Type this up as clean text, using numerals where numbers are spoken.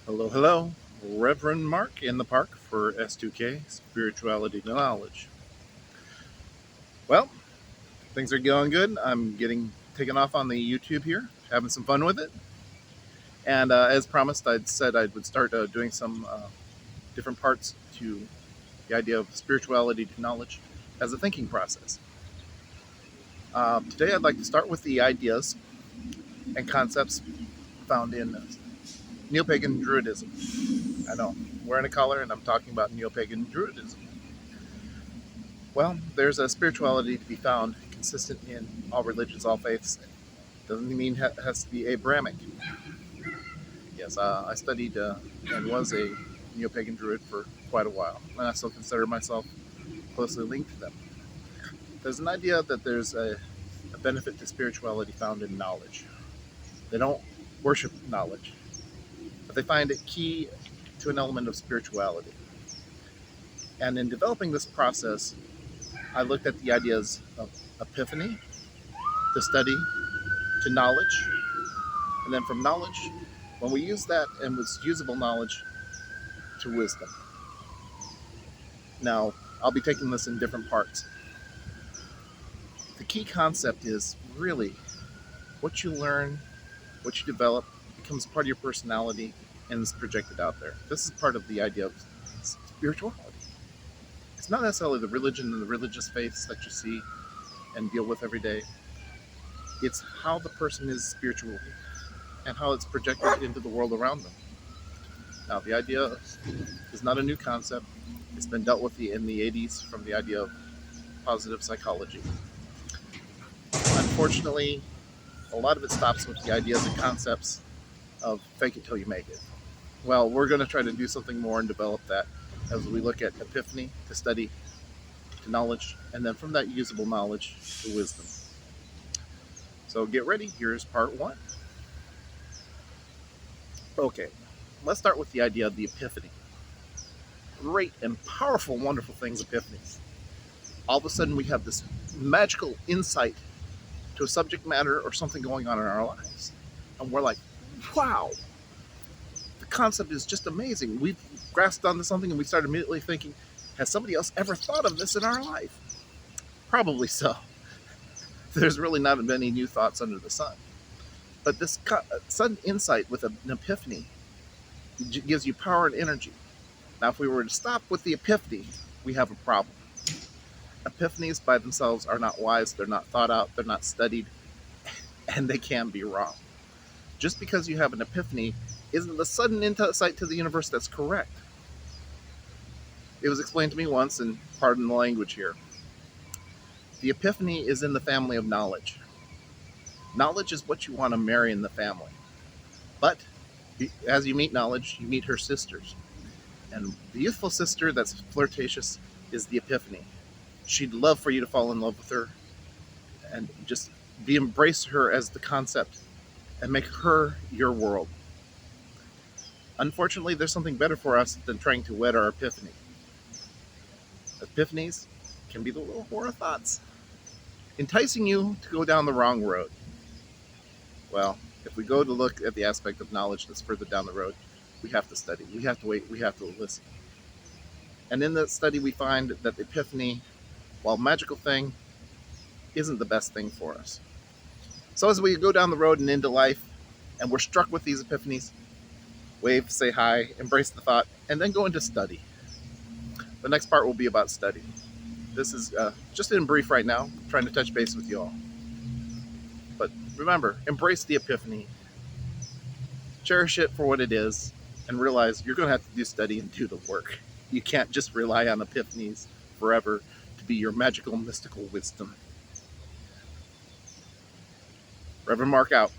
Hello, hello. Reverend Mark in the park for S2K, Spirituality to Knowledge. Well, things are going good. I'm getting taken off on the YouTube here, having some fun with it. And as promised, I'd said I would start doing some different parts to the idea of spirituality to knowledge as a thinking process. Today, I'd like to start with the ideas and concepts found in neo-pagan Druidism. I know, I'm wearing a collar and I'm talking about neo-pagan Druidism. Well, there's a spirituality to be found consistent in all religions, all faiths. Doesn't mean it has to be Abrahamic. Yes, I studied and was a neo-pagan druid for quite a while, and I still consider myself closely linked to them. There's an idea that there's a benefit to spirituality found in knowledge. They don't worship knowledge, but they find it key to an element of spirituality. And in developing this process, I looked at the ideas of epiphany, to study, to knowledge, and then from knowledge, when we use that and with usable knowledge, to wisdom. Now, I'll be taking this in different parts. The key concept is really what you learn, what you develop, becomes part of your personality and is projected out there. This is part of the idea of spirituality. It's not necessarily the religion and the religious faiths that you see and deal with every day. It's how the person is spiritually and how it's projected into the world around them. Now, the idea is not a new concept. It's been dealt with in the 80s from the idea of positive psychology. Unfortunately, a lot of it stops with the ideas and concepts of fake it till you make it. Well, we're going to try to do something more and develop that as we look at epiphany, to study, to knowledge, and then from that usable knowledge to wisdom. So get ready. Here's part one. Okay, let's start with the idea of the epiphany. Great and powerful, wonderful things, epiphanies. All of a sudden, we have this magical insight to a subject matter or something going on in our lives. And we're like, wow, the concept is just amazing. We've grasped onto something and we start immediately thinking, has somebody else ever thought of this in our life? Probably so. There's really not many new thoughts under the sun. But this sudden insight with an epiphany gives you power and energy. Now, if we were to stop with the epiphany, we have a problem. Epiphanies by themselves are not wise, they're not thought out, they're not studied, and they can be wrong. Just because you have an epiphany isn't the sudden insight to the universe that's correct. It was explained to me once, and pardon the language here. The epiphany is in the family of knowledge. Knowledge is what you want to marry in the family. But as you meet knowledge, you meet her sisters. And the youthful sister that's flirtatious is the epiphany. She'd love for you to fall in love with her and just embrace her as the concept and make her your world. Unfortunately, there's something better for us than trying to wed our epiphany. Epiphanies can be the little horror thoughts, enticing you to go down the wrong road. Well, if we go to look at the aspect of knowledge that's further down the road, we have to study, we have to wait, we have to listen. And in that study, we find that the epiphany, while magical thing, isn't the best thing for us. So as we go down the road and into life, and we're struck with these epiphanies, wave, say hi, embrace the thought, and then go into study. The next part will be about study. This is just in brief right now, trying to touch base with you all. But remember, embrace the epiphany, cherish it for what it is, and realize you're going to have to do study and do the work. You can't just rely on epiphanies forever to be your magical, mystical wisdom. Reverend Mark out.